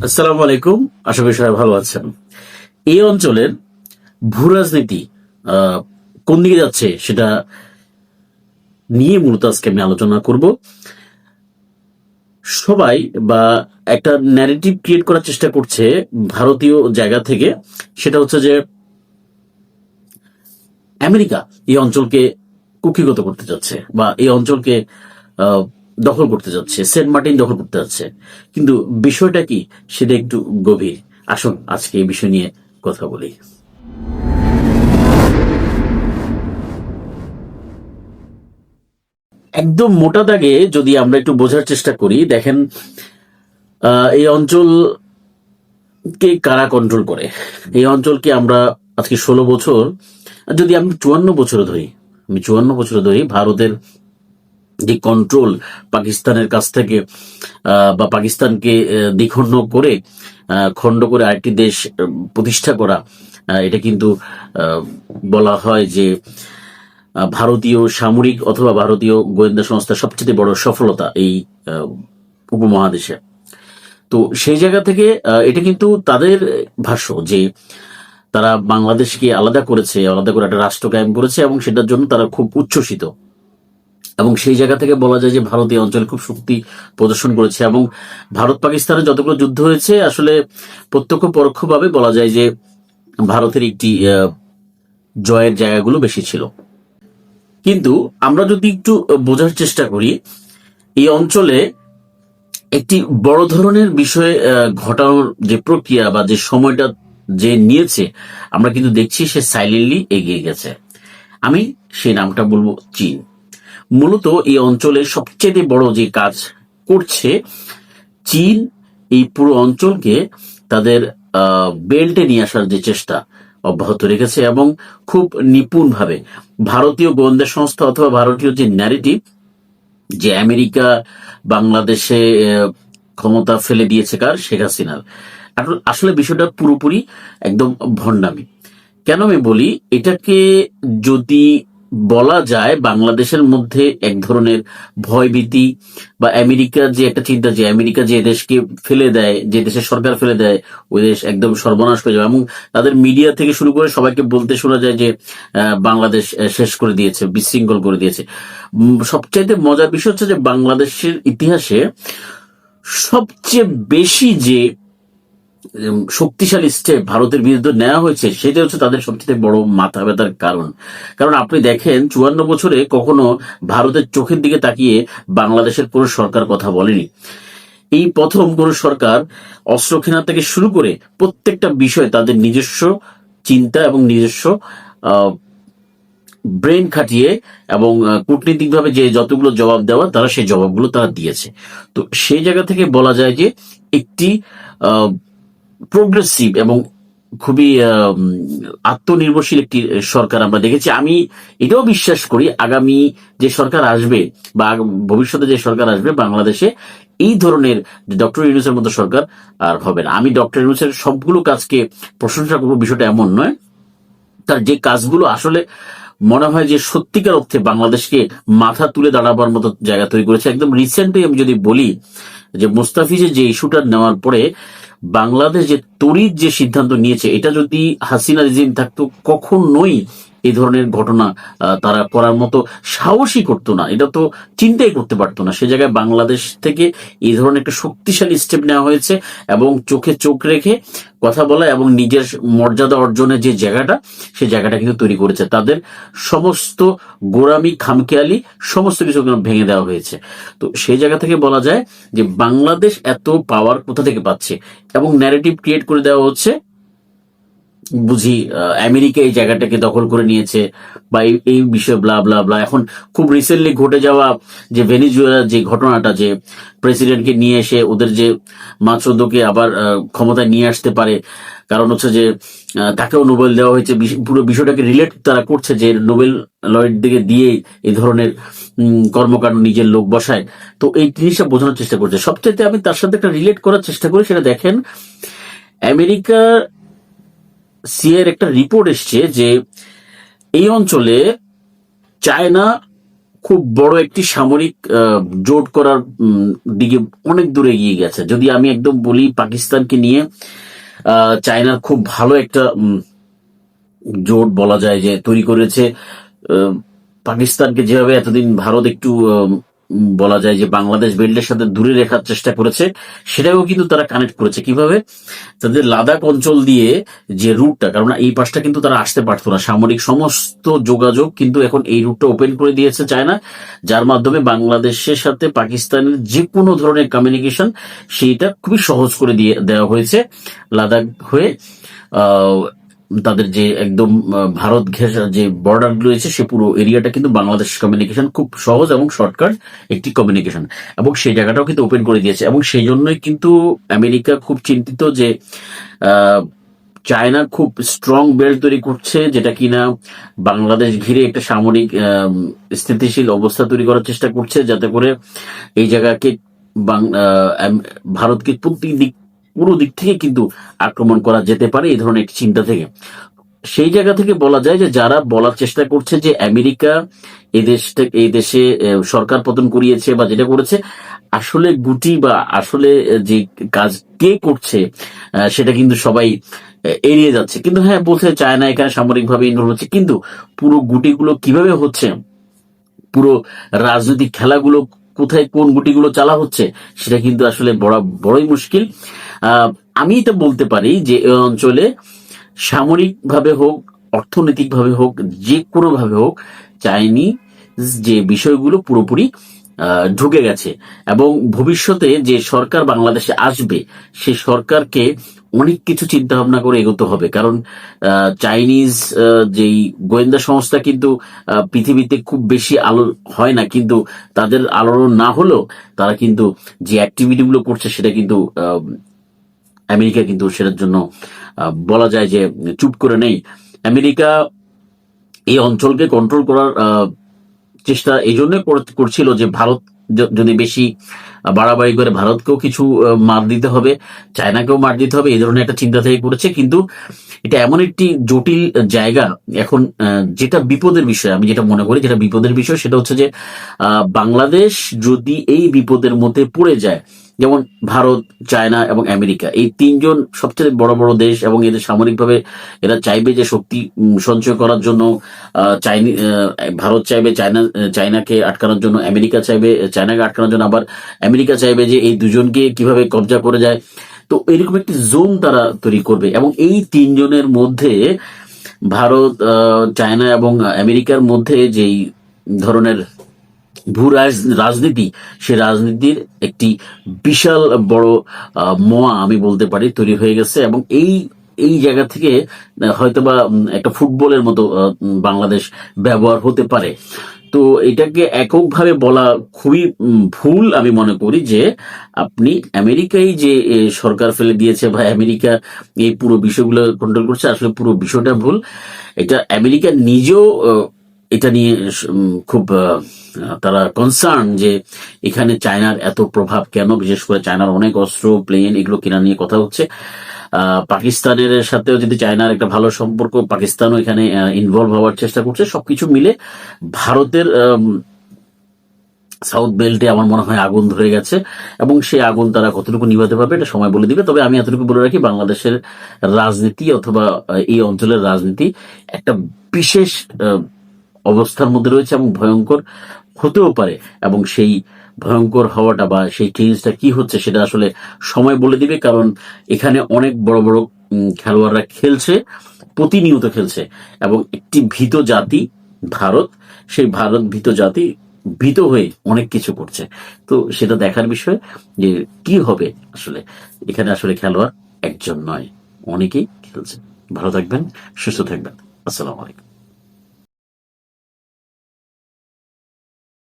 আসসালামু আলাইকুম। আশা করি সবাই ভালো আছেন। এই অঞ্চলের ভূ রাজনীতি আহ, কোন দিকে যাচ্ছে সেটা নিয়ে মূলত আজকে আমি আলোচনা করব। সবাই বা একটা ন্যারেটিভ ক্রিয়েট করার চেষ্টা করছে ভারতীয় জায়গা থেকে। সেটা হচ্ছে যে আমেরিকা এই অঞ্চলকে কুক্ষিগত করতে যাচ্ছে বা এই অঞ্চলকে আহ, দখল করতে যাচ্ছে, সেন্ট মার্টিন দখল করতে যাচ্ছে। কিন্তু বিষয়টা কি সেটা একটু গভীর। আসুন আজকে এই বিষয় নিয়ে কথা বলি। একদম মোটা দাগে যদি আমরা একটু বোঝার চেষ্টা করি, দেখেন, এই অঞ্চলকে কারা কন্ট্রোল করে। এই অঞ্চলকে আমরা আজকে 16 বছর, যদি আমি 54 বছর ধরি, ভারতের যে কন্ট্রোল পাকিস্তানের কাছ থেকে, বা পাকিস্তানকে দ্বিখণ্ড করে, খণ্ড করে আরেকটি দেশ প্রতিষ্ঠা করা, এটা কিন্তু বলা হয় যে ভারতীয় সামরিক অথবা ভারতীয় গোয়েন্দা সংস্থার সবচেয়ে বড় সফলতা এই আহ, উপমহাদেশে। তো সেই জায়গা থেকে এটা কিন্তু তাদের ভাষ্য যে তারা বাংলাদেশকে আলাদা করেছে, আলাদা করে একটা রাষ্ট্র কায়েম করেছে এবং সেটার জন্য তারা খুব উচ্ছ্বসিত। এবং সেই জায়গা থেকে বলা যায় যে ভারতীয় অঞ্চলে খুব শক্তি প্রদর্শন করেছে। এবং ভারত পাকিস্তানের যতগুলো যুদ্ধ হয়েছে আসলে প্রত্যক্ষ পরোক্ষভাবে বলা যায় যে ভারতের একটি জয়ের জায়গাগুলো বেশি ছিল। কিন্তু আমরা যদি একটু বোঝার চেষ্টা করি, এই অঞ্চলে একটি বড় ধরনের বিষয় ঘটানোর যে প্রক্রিয়া বা যে সময়টা যে নিয়েছে, আমরা কিন্তু দেখছি সে সাইলেন্টলি এগিয়ে গেছে। আমি সেই নামটা বলবো চীন। মূলত এই অঞ্চলে সবচেয়ে বড় যে কাজ করছে চীন, এই পুরো অঞ্চলকে তাদের বেল্টে নিয়ে আসার যে চেষ্টা অব্যাহত রেখেছে এবং খুব নিপুণভাবে ভারতীয় গোয়েন্দা সংস্থা অথবা ভারতীয় যে ন্যারেটিভ যে আমেরিকা বাংলাদেশে ক্ষমতা ফেলে দিয়েছে কার, শেখ হাসিনার। আসলে বিষয়টা পুরোপুরি একদম ভণ্ডামি। কেন আমি বলি এটাকে, যদি বলা যায় বাংলাদেশের মধ্যে এক ধরনের ভয়ভীতি বা আমেরিকার যে একটা চিন্তা যে আমেরিকা যে দেশকে ফেলে দেয়, যে দেশের সরকার ফেলে দেয়, ওই দেশ একদম সর্বনাশ হয়ে যাবে। এবং তাদের মিডিয়া থেকে শুরু করে সবাইকে বলতে শোনা যায় যে বাংলাদেশ শেষ করে দিয়েছে, বিশৃঙ্খল করে দিয়েছে। সবচাইতে মজার বিষয় হচ্ছে যে বাংলাদেশের ইতিহাসে সবচেয়ে বেশি যে শক্তিশালী স্টেপ ভারতের বিরুদ্ধে নেওয়া হয়েছে সেটা হচ্ছে তাদের সবচেয়ে বড় মাথা ব্যথার কারণ। কারণ আপনি দেখেন 54 বছরে কখনো ভারতের চোখের দিকে তাকিয়ে বাংলাদেশের কোন সরকার কথা বলেনি। এই প্রথম কোন সরকার অস্ত্র কেনা থেকে শুরু করে প্রত্যেকটা বিষয় তাদের নিজস্ব চিন্তা এবং নিজস্ব ব্রেন খাটিয়ে এবং কূটনীতিকভাবে যে যতগুলো জবাব দেওয়া তারা সেই জবাবগুলো তারা দিয়েছে। তো সেই জায়গা থেকে বলা যায় যে একটি প্রোগ্রেসিভ এবং খুবই আত্মনির্ভরশীল একটি সরকার আমরা দেখেছি। আমি এটাও বিশ্বাস করি আগামী যে সরকার আসবে বা ভবিষ্যতে যে সরকার আসবে বাংলাদেশে, এই ধরনের ডক্টর ইউনূসের মতো সরকার আর হবে না। আমি ডক্টর ইউনূসের সবগুলো কাজকে প্রশংসা করবো, বিষয়টা এমন নয়। তার যে কাজগুলো আসলে মনে হয় যে সত্যিকার অর্থে বাংলাদেশকে মাথা তুলে দাঁড়াবার মতো জায়গা তৈরি করেছে। একদম রিসেন্টলি আমি যদি বলি যে মুস্তাফিজের যে ইস্যুটা নেওয়ার পরে বাংলাদেশ যে তড়িৎ যে সিদ্ধান্ত নিয়েছে, এটা যদি হাসিনা রিজিম থাকতো কখনোই এই ধরনের ঘটনা তারা করার মতো সাহসই করতো না, এটা তো চিন্তাই করতে পারতো না। সে জায়গায় বাংলাদেশ থেকে এই ধরনের একটা শক্তিশালী স্টেপ নেওয়া হয়েছে এবং চোখে চোখ রেখে কথা বলা এবং নিজের মর্যাদা অর্জনের যে জায়গাটা, সেই জায়গাটা কিন্তু তৈরি করেছে। তাদের সমস্ত গোড়ামি খামখেয়ালি সমস্ত কিছু ভেঙে দেওয়া হয়েছে। তো সেই জায়গা থেকে বলা যায় যে বাংলাদেশ এত পাওয়ার কোথা থেকে পাচ্ছে এবং ন্যারেটিভ ক্রিয়েট করে দেওয়া হচ্ছে বুঝি আমেরিকা এই জায়গাটাকে দখল করে নিয়েছে বা এই বিষয়ে ব্লা ব্লা ব্লা। এখন খুব রিসেন্টলি ঘটে যাওয়া যে ভেনিজুয়েলার যে ঘটনাটা, যে প্রেসিডেন্টকে নিয়ে এসে ওদের যে মাচোদোকে আবার ক্ষমতায় নিয়ে আসতে পারে, কারণ হচ্ছে যে তাকেও নোবেল দেওয়া হয়েছে। পুরো বিষয়টাকে রিলেট তারা করছে যে নোবেল লয়ের দিকে দিয়ে এই ধরনের কর্মকাণ্ড নিজের লোক বসায়। তো এই জিনিসটা বোঝানোর চেষ্টা করছে। সবচেয়ে আমি তার সাথে একটা রিলেট করার চেষ্টা করি, সেটা দেখেন আমেরিকা সিএর একটা রিপোর্ট এসছে যে এই অঞ্চলে চায়না খুব বড় একটি সামরিক জোট করার দিকে অনেক দূরে এগিয়ে গেছে। যদি আমি একদম বলি, পাকিস্তানকে নিয়ে চায়নার খুব ভালো একটা জোট বলা যায় যে তৈরি করেছে। আহ, পাকিস্তানকে যেভাবে এতদিন ভারত একটু বলা যায় যে বাংলাদেশ বেল্টের সাথে দূরে রাখার চেষ্টা করেছে, সেটাও কিন্তু তারা কানেক্ট করেছে। কিভাবে? তাদের লাদাখ অঞ্চল দিয়ে যে রুটটা, কারণ এই পাশটা কিন্তু তারা আসতে পারতো না, সামরিক সমস্ত যোগাযোগ কিন্তু এখন এই রুটটা ওপেন করে দিয়েছে চায়না, যার মাধ্যমে বাংলাদেশের সাথে পাকিস্তানের যে কোনো ধরনের কমিউনিকেশন সেইটা খুবই সহজ করে দিয়ে দেওয়া হয়েছে। লাদাখ হয়ে তাদের যে একদম ভারত ঘেঁষা যে বর্ডার রয়েছে, সে পুরো এরিয়াটা কিন্তু বাংলাদেশ কমিউনিকেশন খুব সহজ এবং শর্টকাট একটি কমিউনিকেশন, এবং সেই জায়গাটাও কিন্তু ওপেন করে দিয়েছে। এবং সেই জন্যই কিন্তু আমেরিকা খুব চিন্তিত যে চায়না খুব স্ট্রং বেল্ট তৈরি করছে, যেটা কিনা বাংলাদেশ ঘিরে একটা সামরিক স্থিতিশীল অবস্থা তৈরি করার চেষ্টা করছে, যাতে করে এই জায়গাকে ভারতকে পুরো দিক থেকে কিন্তু আক্রমণ করা যেতে পারে, এই ধরনের একটি চিন্তা থেকে। সেই জায়গা থেকে বলা যায় যে যারা বলার চেষ্টা করছে যে আমেরিকা এই দেশে সরকার পতন করিয়েছে বা যেটা করেছে, আসলে গুটি বা আসলে যে কাজ কে করছে সেটা কিন্তু সবাই এড়িয়ে যাচ্ছে। কিন্তু হ্যাঁ, বলছে চায়না এখানে সামরিকভাবে ইনভলভ হচ্ছে, কিন্তু পুরো গুটিগুলো কিভাবে হচ্ছে, পুরো রাজনৈতিক খেলাগুলো কোথায় কোন গুটিগুলো চালা হচ্ছে, সেটা কিন্তু আসলে বড়ই মুশকিল। আমি এটা বলতে পারি যে এই অঞ্চলে সামরিক ভাবে হোক, অর্থনৈতিক ভাবে হোক, যে কোনো ভাবে হোক, চাইনিজ যে বিষয়গুলো পুরোপুরি ঢুকে গেছে। এবং ভবিষ্যতে যে সরকার বাংলাদেশে আসবে, সে সরকারকে অনেক কিছু চিন্তা ভাবনা করে এগোতে হবে। কারণ চাইনিজ যেই গোয়েন্দা সংস্থা কিন্তু পৃথিবীতে খুব বেশি আলো হয় না, কিন্তু তাদের আলোড়ন না হলেও তারা কিন্তু যে অ্যাক্টিভিটি গুলো করছে, সেটা কিন্তু আমেরিকা কিন্তু সেটার জন্য বলা যায় যে চুপ করে নেই। আমেরিকা এই অঞ্চলকে কন্ট্রোল করার চেষ্টা এই জন্য করছিল যে ভারত যদি বেশি বাড়াবাড়ি করে ভারতকেও কিছু মার দিতে হবে, চায়নাকেও মার দিতে হবে, এই ধরনের একটা চিন্তা থেকে করেছে। কিন্তু এটা এমন একটি জটিল জায়গা এখন, যেটা বিপদের বিষয়, আমি যেটা মনে করি যেটা বিপদের বিষয়, সেটা হচ্ছে যে বাংলাদেশ যদি এই বিপদের মধ্যে পড়ে যায়, যেমন ভারত, চায়না এবং আমেরিকা, এই তিনজন সবচেয়ে বড় বড় দেশ, এবং এদের সামরিকভাবে এরা চাইবে যে শক্তি সঞ্চয় করার জন্য। ভারত চাইবে চায়নাকে আটকানোর জন্য, আমেরিকা চাইবে চায়নাকে আটকানোর জন্য, আবার আমেরিকা চাইবে যে এই দুজনকে কিভাবে কবজা করে যায়। তো এরকম একটি জোন তারা তৈরি করবে, এবং এই তিনজনের মধ্যে ভারত, চায়না এবং আমেরিকার মধ্যে যেই ধরনের ভূ রাজনীতি, সে রাজনীতির একটি বিশাল বড় মোয়া আমি বলতে পারি তৈরি হয়ে গেছে। এবং এই এই জায়গা থেকে হয়তোবা একটা ফুটবলের মতো বাংলাদেশ ব্যবহার হতে পারে। তো এটাকে এককভাবে বলা খুবই ভুল। আমি মনে করি যে আপনি আমেরিকাই যে সরকার ফেলে দিয়েছে বা আমেরিকা এই পুরো বিষয়গুলো কন্ট্রোল করছে, আসলে পুরো বিষয়টা ভুল। এটা আমেরিকা নিজেও এটা নিয়ে খুব তারা কনসার্ন যে এখানে চায়নার এত প্রভাব কেন, বিশেষ করে চায়নার অনেক অস্ত্র, প্লেন, এগুলো কেনা নিয়ে কথা হচ্ছে। পাকিস্তানের সাথেও যদি চায়নার একটা ভালো সম্পর্ক, পাকিস্তানও এখানে ইনভলভ হওয়ার চেষ্টা করছে। সবকিছু মিলে ভারতের সাউথ বেল্টে আমার মনে হয় আগুন ধরে গেছে, এবং সেই আগুন তারা কতটুকু নিভাতে পারবে এটা সময় বলে দিবে। তবে আমি এতটুকু বলে রাখি, বাংলাদেশের রাজনীতি অথবা এই অঞ্চলের রাজনীতি একটা বিশেষ অবস্থার মধ্যে রয়েছে এবং ভয়ঙ্কর হতেও পারে। এবং সেই ভয়ঙ্কর হওয়াটা বা সেই চেঞ্জটা কি হচ্ছে, সেটা আসলে সময় বলে দিবে। কারণ এখানে অনেক বড় বড় খেলোয়াড়রা খেলছে, প্রতিনিয়ত খেলছে, এবং একটি ভীত জাতি ভারত, সেই ভারত ভীত জাতি ভীত হয়ে অনেক কিছু করছে। তো সেটা দেখার বিষয় যে কি হবে। আসলে এখানে আসলে খেলোয়াড় একজন নয়, অনেকেই খেলছে। ভালো থাকবেন, সুস্থ থাকবেন। আসসালামু আলাইকুম।